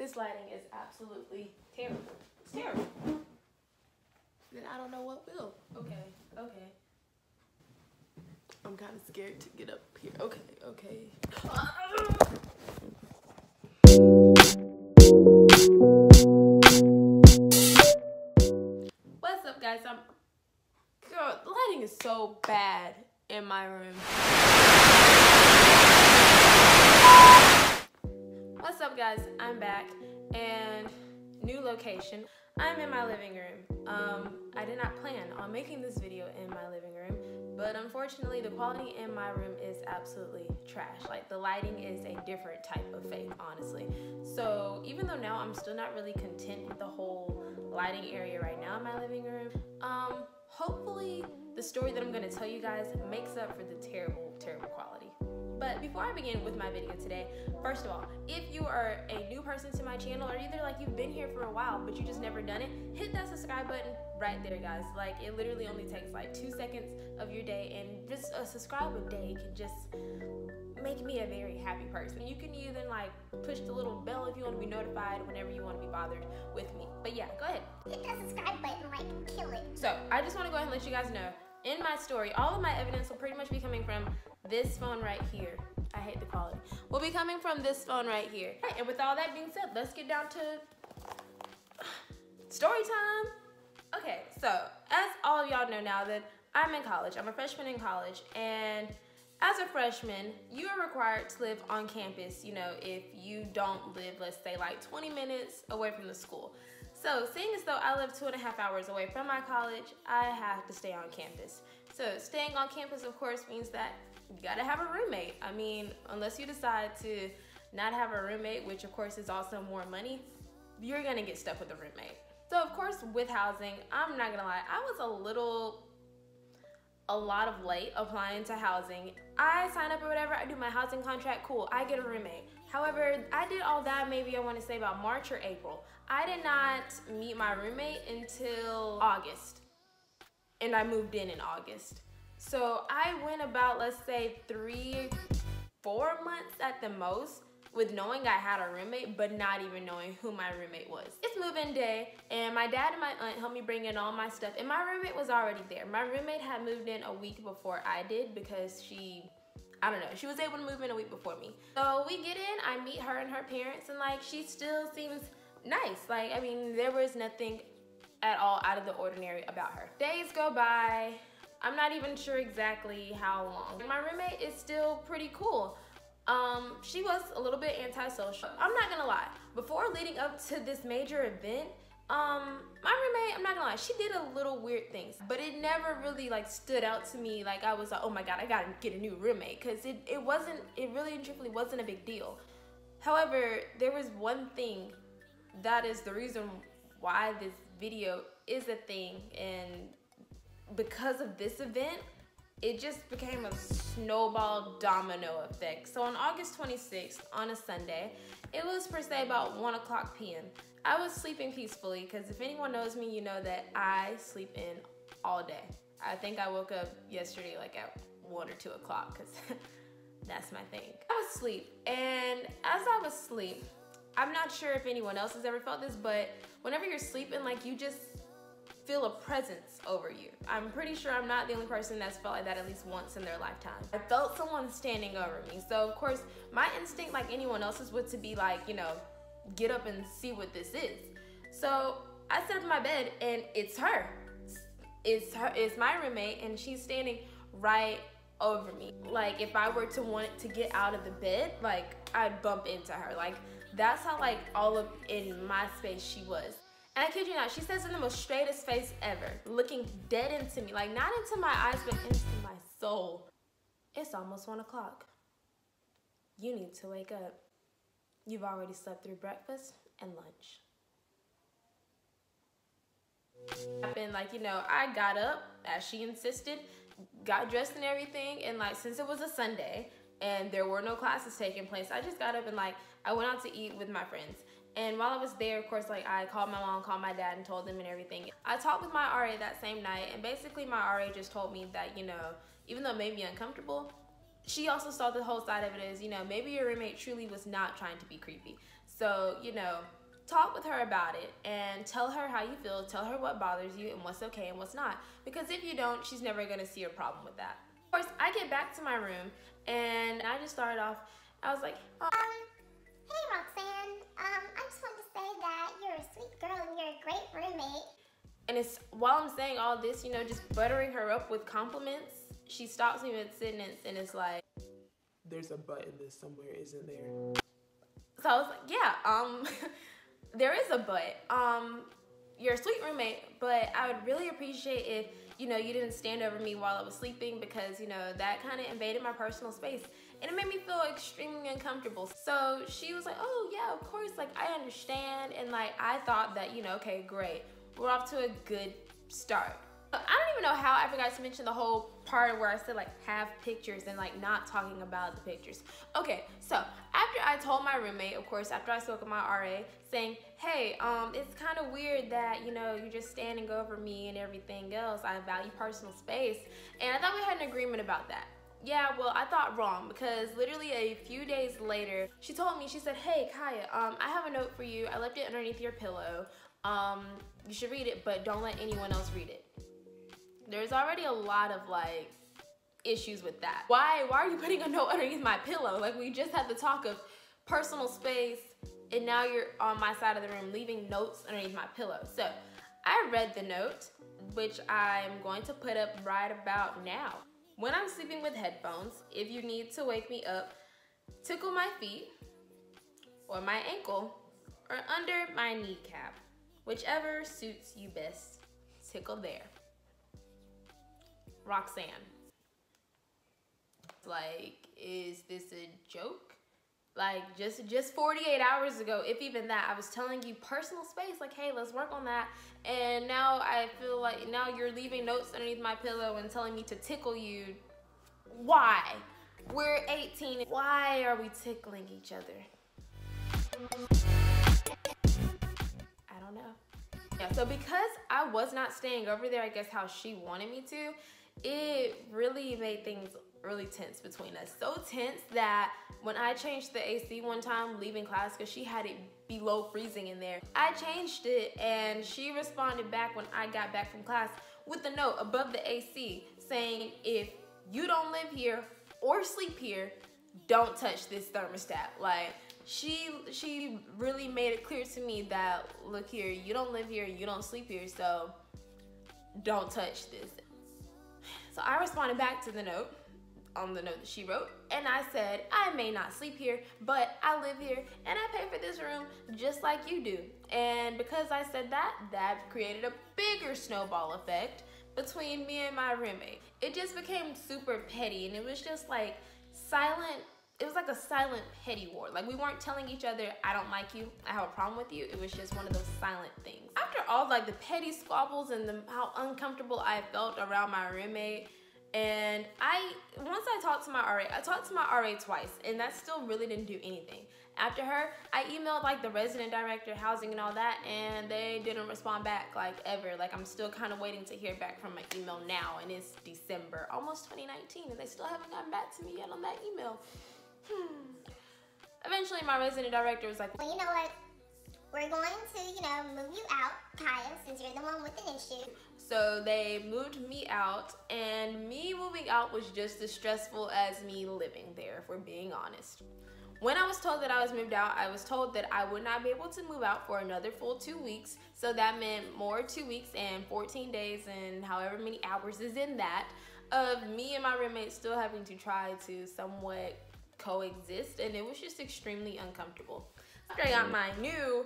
This lighting is absolutely terrible. It's terrible. Then I don't know what will. Okay. I'm kind of scared to get up here. Okay. What's up, guys? Girl, the lighting is so bad in my room. What's up, guys? I'm back, and new location. I'm in my living room. I did not plan on making this video in my living room, but unfortunately the quality in my room is absolutely trash. Like, the lighting is a different type of fake, honestly. So even though now I'm still not really content with the whole lighting area right now in my living room, hopefully the story that I'm going to tell you guys makes up for the terrible quality. But before I begin with my video today, first of all, if you are a new person to my channel, or either like you've been here for a while but you just never done it, hit that subscribe button right there, guys. Like, it literally only takes like 2 seconds of your day, and just a subscribe a day can just make me a very happy person. You can even like push the little bell if you want to be notified whenever you want to be bothered with me. But yeah, go ahead. Hit that subscribe button, like, kill it. So I just want to go ahead and let you guys know, in my story, all of my evidence will pretty much be coming from this phone right here. I hate the quality. Will be coming from this phone right here. All right, and with all that being said, let's get down to story time. Okay, so as all of y'all know now that I'm in college, I'm a freshman in college, and as a freshman, you are required to live on campus, you know, if you don't live, let's say, like 20 minutes away from the school. So seeing as though I live 2.5 hours away from my college, I have to stay on campus. So staying on campus, of course, means that you gotta have a roommate. I mean, unless you decide to not have a roommate, which of course is also more money, you're gonna get stuck with a roommate. So of course, with housing, I'm not gonna lie, I was a lot of late applying to housing. I sign up or whatever, I do my housing contract, cool, I get a roommate. However, I did all that maybe I want to say about March or April. I did not meet my roommate until August, and I moved in August. So I went about, let's say, 3-4 months at the most with knowing I had a roommate, but not even knowing who my roommate was. It's move-in day, and my dad and my aunt helped me bring in all my stuff, and my roommate was already there. My roommate had moved in a week before I did because she was able to move in a week before me. So we get in, I meet her and her parents, and like, she still seems nice. Like, I mean, there was nothing at all out of the ordinary about her. Days go by, I'm not even sure exactly how long. My roommate is still pretty cool. She was a little bit antisocial. I'm not gonna lie, before leading up to this major event, my roommate, I'm not gonna lie, she did a little weird things, but it never really like stood out to me like I was like, oh my god, I gotta get a new roommate, because it really and truthfully wasn't a big deal. However, there was one thing that is the reason why this video is a thing, and because of this event, it just became a snowball domino effect. So on August 26th, on a Sunday, it was per se about 1:00 p.m. I was sleeping peacefully, because if anyone knows me, you know that I sleep in all day. I think I woke up yesterday like at 1 or 2 o'clock, because that's my thing. I was asleep, and as I was asleep, I'm not sure if anyone else has ever felt this, but whenever you're sleeping, like, you just feel a presence over you. I'm pretty sure I'm not the only person that's felt like that at least once in their lifetime. I felt someone standing over me. So of course, my instinct, like anyone else's, would to be like, you know, get up and see what this is. So I sit up in my bed, and it's her. It's my roommate, and she's standing right over me. Like, if I were to want to get out of the bed, like, I'd bump into her. Like, that's how like all up in my space she was. And I kid you not, she says in the most straightest face ever, looking dead into me, like not into my eyes, but into my soul. It's almost 1:00. You need to wake up. You've already slept through breakfast and lunch. And like, you know, I got up as she insisted, got dressed and everything, and like, since it was a Sunday and there were no classes taking place, I just got up and like, I went out to eat with my friends. And while I was there, of course, like, I called my mom, called my dad, and told them and everything. I talked with my RA that same night, and basically my RA just told me that, you know, even though it made me uncomfortable, she also saw the whole side of it as, you know, maybe your roommate truly was not trying to be creepy. So, you know, talk with her about it and tell her how you feel, tell her what bothers you and what's okay and what's not. Because if you don't, she's never gonna see a problem with that. Of course, I get back to my room and I just started off, I was like, hey Roxanne, I just wanted to say that you're a sweet girl and you're a great roommate. and it's while I'm saying all this, you know, just buttering her up with compliments, she stops me mid-sentence and it's like, there's a but in this somewhere, isn't there? so I was like, yeah, there is a but. You're a sweet roommate, but I would really appreciate if, you know, you didn't stand over me while I was sleeping because, you know, that kind of invaded my personal space and it made me feel extremely uncomfortable. So she was like, oh yeah, of course, like I understand. And like, I thought that, you know, okay, great. We're off to a good start. I don't even know how I forgot to mention the whole part where I said like have pictures and like not talking about the pictures. Okay, so after I told my roommate, of course, after I spoke with my RA, saying, hey, it's kind of weird that, you know, you're just standing over me and everything else. I value personal space. And I thought we had an agreement about that. Yeah, well, I thought wrong because literally a few days later, she told me, she said, hey, Kaya, I have a note for you. I left it underneath your pillow. You should read it, but don't let anyone else read it. There's already a lot of like issues with that. Why are you putting a note underneath my pillow? Like we just had the talk of personal space and now you're on my side of the room leaving notes underneath my pillow. So I read the note, which I'm going to put up right about now. When I'm sleeping with headphones, if you need to wake me up, tickle my feet or my ankle or under my kneecap, whichever suits you best, tickle there. Roxanne. Like, is this a joke? Like, just 48 hours ago, if even that, I was telling you personal space, like, hey, let's work on that. And now I feel like now you're leaving notes underneath my pillow and telling me to tickle you. Why? We're 18. Why are we tickling each other? I don't know. Yeah, so because I was not staying over there, I guess how she wanted me to, it really made things really tense between us. So tense that when I changed the AC one time leaving class, because she had it below freezing in there, I changed it and she responded back when I got back from class with a note above the AC saying, if you don't live here or sleep here, don't touch this thermostat. Like, she really made it clear to me that, look here, you don't live here, you don't sleep here, so don't touch this. So I responded back to the note, on the note that she wrote, and I said, I may not sleep here, but I live here, and I pay for this room just like you do. And because I said that, that created a bigger snowball effect between me and my roommate. It just became super petty, and it was just like silent. It was like a silent petty war. Like we weren't telling each other, I don't like you, I have a problem with you. It was just one of those silent things. After all like the petty squabbles and how uncomfortable I felt around my roommate, and once I talked to my RA twice, and that still really didn't do anything. After her, I emailed like the resident director, housing and all that, and they didn't respond back like ever. Like I'm still kind of waiting to hear back from my email now, and it's December, almost 2019, and they still haven't gotten back to me yet on that email. Eventually my resident director was like, well, you know what? We're going to, you know, move you out, Kaya, since you're the one with an issue. So they moved me out, and me moving out was just as stressful as me living there, if we're being honest. When I was told that I was moved out, I was told that I would not be able to move out for another full 2 weeks. So that meant more 2 weeks and 14 days and however many hours is in that of me and my roommate still having to try to somewhat coexist, and it was just extremely uncomfortable. After I got my new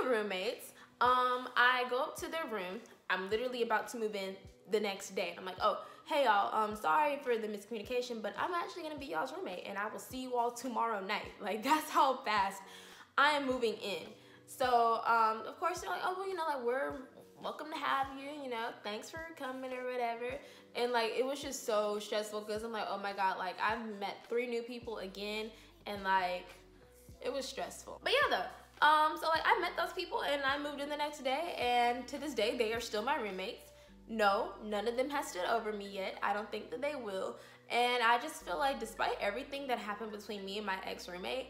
roommates, I go up to their room. I'm literally about to move in the next day. I'm like, oh, hey y'all, sorry for the miscommunication, but I'm actually gonna be y'all's roommate and I will see you all tomorrow night. Like that's how fast I am moving in. So, of course they're like, oh, well, you know, like we're welcome to have you, you know, thanks for coming or whatever. And like, it was just so stressful because I'm like, oh my God, like I've met 3 new people again and like, it was stressful. But yeah though, so like I met those people and I moved in the next day, and to this day, they are still my roommates. No, none of them has stood over me yet. I don't think that they will. And I just feel like despite everything that happened between me and my ex-roommate,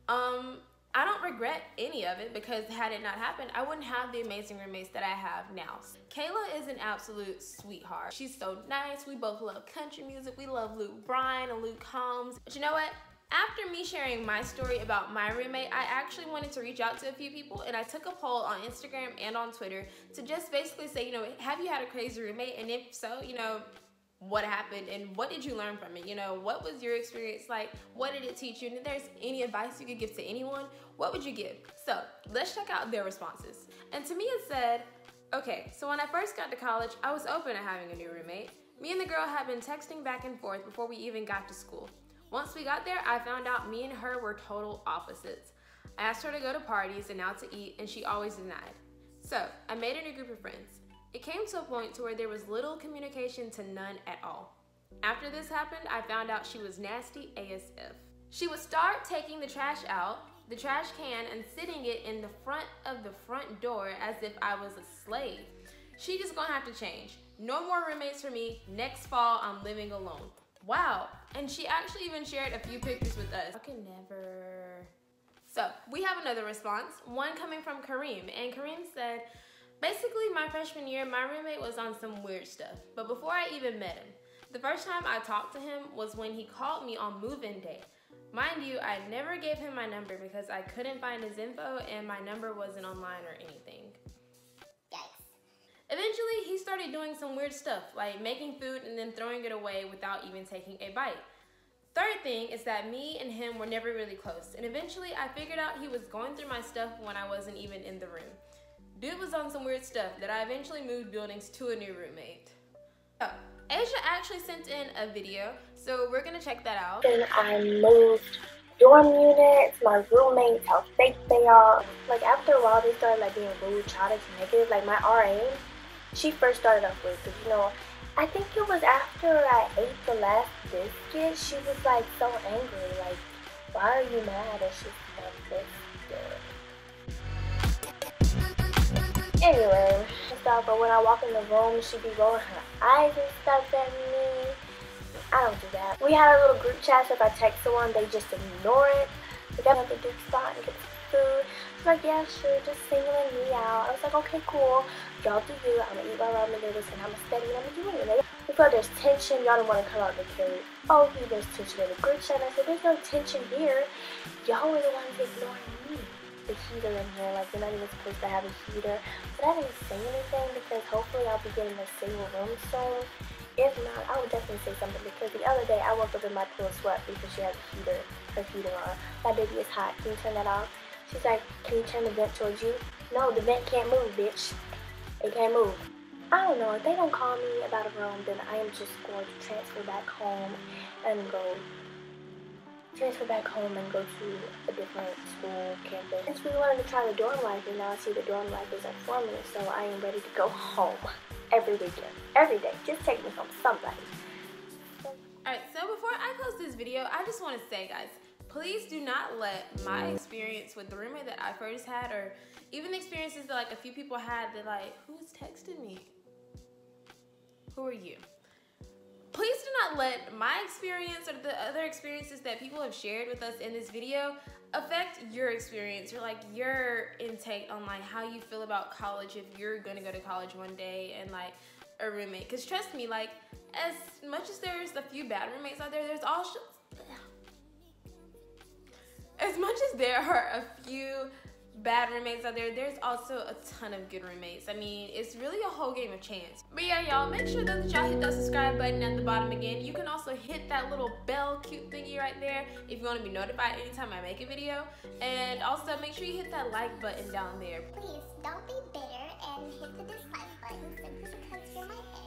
I regret any of it because had it not happened, I wouldn't have the amazing roommates that I have now. Kayla is an absolute sweetheart. She's so nice. We both love country music. We love Luke Bryan and Luke Combs. But you know what? After me sharing my story about my roommate, I actually wanted to reach out to a few people, and I took a poll on Instagram and on Twitter to just basically say, you know, have you had a crazy roommate? And if so, you know, what happened and what did you learn from it? You know, what was your experience like? What did it teach you? And if there's any advice you could give to anyone, what would you give? So let's check out their responses. And to me it said, okay, so when I first got to college, I was open to having a new roommate. Me and the girl had been texting back and forth before we even got to school. Once we got there, I found out me and her were total opposites. I asked her to go to parties and out to eat, and she always denied. So I made a new group of friends. It came to a point to where there was little communication to none at all. After this happened, I found out she was nasty ASF. She would start taking the trash out, the trash can, and sitting it in the front of the front door as if I was a slave. She just gonna have to change. No more roommates for me. Next fall, I'm living alone. Wow, and she actually even shared a few pictures with us. I can never. So we have another response, one coming from Kareem, and Kareem said, basically my freshman year, my roommate was on some weird stuff, but before I even met him, the first time I talked to him was when he called me on move-in day. Mind you, I never gave him my number because I couldn't find his info and my number wasn't online or anything. Eventually, he started doing some weird stuff, like making food and then throwing it away without even taking a bite. Third thing is that me and him were never really close, and eventually I figured out he was going through my stuff when I wasn't even in the room. Dude was on some weird stuff that I eventually moved buildings to a new roommate. Oh, Asia actually sent in a video, so we're gonna check that out. And I moved dorm units, my roommates, how fake they are. Like after a while, they started like being rude, childish, negative. Like my RA, she first started off with, because you know, I think it was after I ate the last biscuit, she was like so angry, like, why are you mad? It's just like biscuit. Anyway, stuff, but when I walk in the room, she be rolling her eyes and stuff at me. I don't do that. We had a little group chat, so if I text someone, they just ignore it. We got another Duke spot and get food. She's like, yeah, sure, just singling me out. I was like, okay, cool. Y'all do you. I'm gonna eat my ramen noodles and I'm gonna study and I'm gonna do it. We feel there's tension. Y'all don't want to come out and carry. Oh, there's tension in the group chat. I said, there's no tension here. Y'all were the ones ignoring me. The heater in here, like you're not even supposed to have a heater. But I didn't say anything because hopefully I'll be getting a single room soon. If not, I would definitely say something because the other day I woke up in my pool of sweat because she had her heater on. My baby is hot. Can you turn that off? She's like, can you turn the vent towards you? No, the vent can't move, bitch. It can't move. I don't know. If they don't call me about a room, then I am just going to transfer back home and go to a different school campus. Since we wanted to try the dorm life, and now I see the dorm life is up for me, so I am ready to go home every weekend, every day. Just take me home, somebody. Alright, so before I post this video, I just want to say, guys, please do not let my experience with the roommate that I first had, or even the experiences that like a few people had that like, who's texting me? Who are you? Please do not let my experience or the other experiences that people have shared with us in this video affect your experience or like your intake on like how you feel about college if you're gonna go to college one day and like a roommate. Because trust me, like as much as there's a few bad roommates out there, there's also as much as there are a few bad roommates out there, there's also a ton of good roommates. I mean, it's really a whole game of chance. But yeah, y'all, make sure that y'all hit that subscribe button at the bottom again. You can also hit that little bell cute thingy right there if you want to be notified anytime I make a video. And also make sure you hit that like button down there. Please don't be bitter and hit the dislike button simply because you're my ex.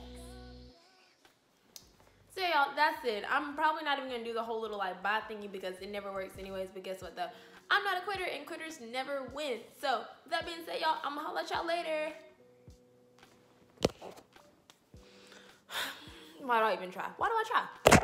So y'all, that's it. I'm probably not even gonna do the whole little like bye thingy because it never works anyways. But guess what though? I'm not a quitter and quitters never win. So with that being said, y'all, I'm gonna holla at y'all later. Why do I even try? Why do I try?